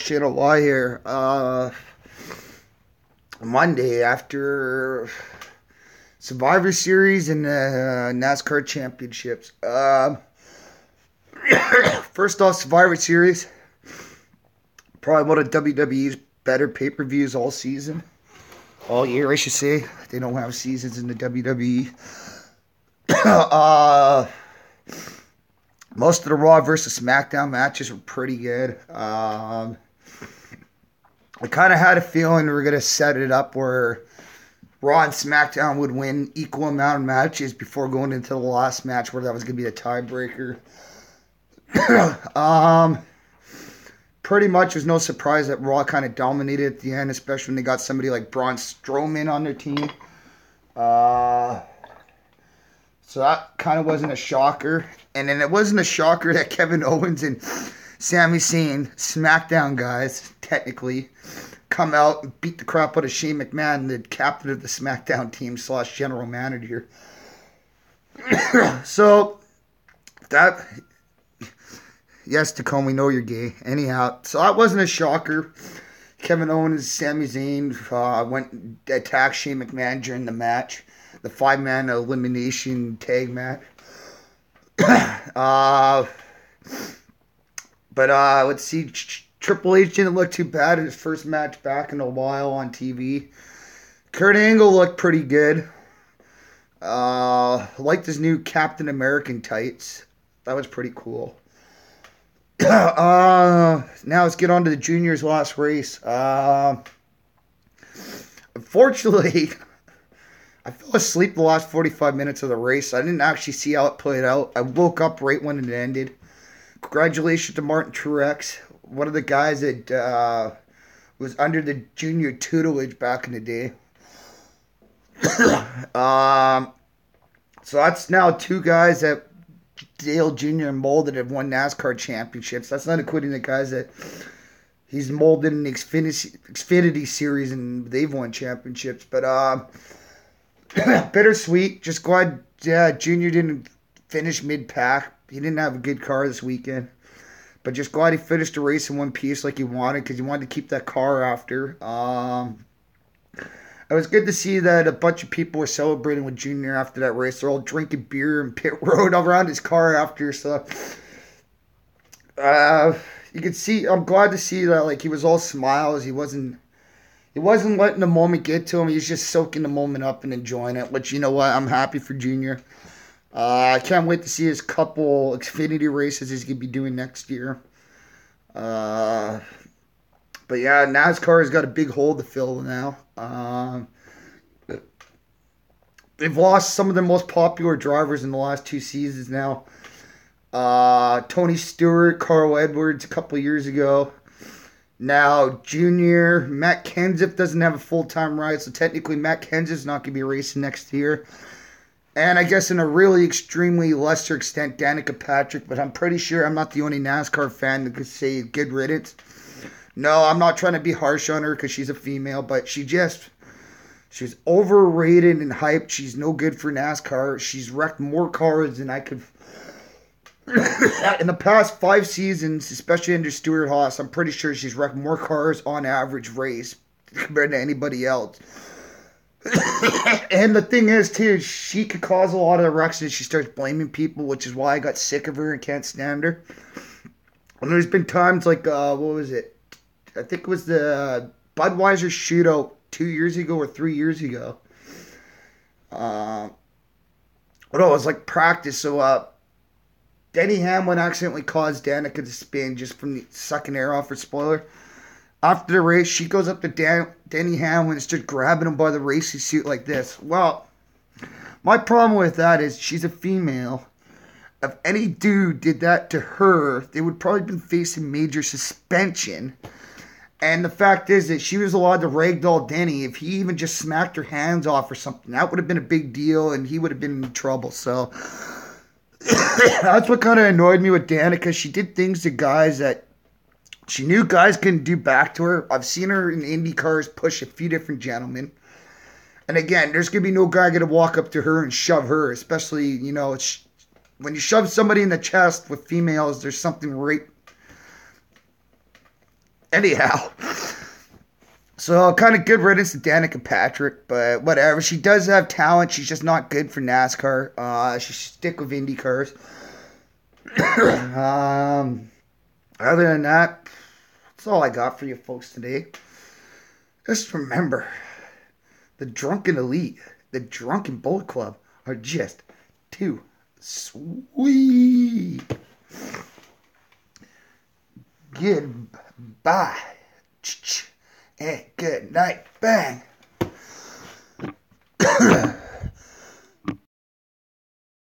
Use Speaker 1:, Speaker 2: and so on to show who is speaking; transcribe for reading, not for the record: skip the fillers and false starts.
Speaker 1: shit a lie here. Monday after Survivor Series and NASCAR Championships. First off, Survivor Series, probably one of WWE's better pay-per-views all season. All year, I should say. They don't have seasons in the WWE. Most of the Raw versus SmackDown matches were pretty good. I kind of had a feeling we were going to set it up where Raw and SmackDown would win equal amount of matches before going into the last match where that was going to be the tiebreaker. Pretty much was no surprise that Raw kind of dominated at the end, especially when they got somebody like Braun Strowman on their team. So that kind of wasn't a shocker. And then it wasn't a shocker that Kevin Owens and Sami Zayn, SmackDown guys, technically, come out and beat the crap out of Shane McMahon, the captain of the SmackDown team / general manager. So, that... Yes, Tacoma, we know you're gay. Anyhow, so that wasn't a shocker. Kevin Owens and Sami Zayn went and attacked Shane McMahon during the match. The 5-man elimination tag match. Let's see. Triple H didn't look too bad in his first match back in a while on TV. Kurt Angle looked pretty good. Liked his new Captain American tights. That was pretty cool. Now let's get on to the juniors' last race. Unfortunately, I fell asleep the last 45 minutes of the race. I didn't actually see how it played out. I woke up right when it ended. Congratulations to Martin Truex, one of the guys that was under the junior tutelage back in the day. So that's now two guys that Dale Jr. and molded have won NASCAR championships. That's not including the guys that he's molded in the Xfinity series and they've won championships. But bittersweet. Just glad Junior didn't finish mid-pack. He didn't have a good car this weekend. But just glad he finished the race in one piece like he wanted because he wanted to keep that car after. It was good to see that a bunch of people were celebrating with Junior after that race. They're all drinking beer and pit road around his car after. So you could see, I'm glad to see that like he was all smiles. He wasn't letting the moment get to him. He was just soaking the moment up and enjoying it. Which, you know what, I'm happy for Junior. I can't wait to see his couple Xfinity races he's going to be doing next year. But yeah, NASCAR has got a big hole to fill now. They've lost some of their most popular drivers in the last 2 seasons now. Tony Stewart, Carl Edwards a couple years ago. Now, Junior, Matt Kenseth doesn't have a full-time ride, so technically Matt Kenseth's not going to be racing next year. And I guess in a really extremely lesser extent, Danica Patrick, but I'm pretty sure I'm not the only NASCAR fan that could say good riddance. No, I'm not trying to be harsh on her because she's a female, but she's overrated and hyped. She's no good for NASCAR. She's wrecked more cars than I could. In the past 5 seasons, especially under Stuart Haas, I'm pretty sure she's wrecked more cars on average race compared to anybody else. And the thing is, too, she could cause a lot of wrecks and she starts blaming people, which is why I got sick of her and can't stand her. And there's been times like, what was it? I think it was the Budweiser shootout 2 years ago or 3 years ago. It was like practice. So Denny Hamlin accidentally caused Danica to spin just from the sucking air off her spoiler. After the race, she goes up to Denny Hamlin and starts grabbing him by the racing suit like this. Well, my problem with that is she's a female. If any dude did that to her, they would probably been facing major suspension. And the fact is that she was allowed to ragdoll Denny. If he even just smacked her hands off or something, that would have been a big deal and he would have been in trouble. So that's what kind of annoyed me with Danica. She did things to guys that she knew guys couldn't do back to her. I've seen her in Indy cars push a few different gentlemen. And again, there's going to be no guy going to walk up to her and shove her, especially, you know, when you shove somebody in the chest with females, there's something right Anyhow, so kind of good riddance to Danica Patrick, but whatever. She does have talent. She's just not good for NASCAR. She should stick with Indy cars. Other than that, that's all I got for you folks today. Just remember, the Drunken Elite, the Drunken Bullet Club are just too sweet. Goodbye. And good night. Bang.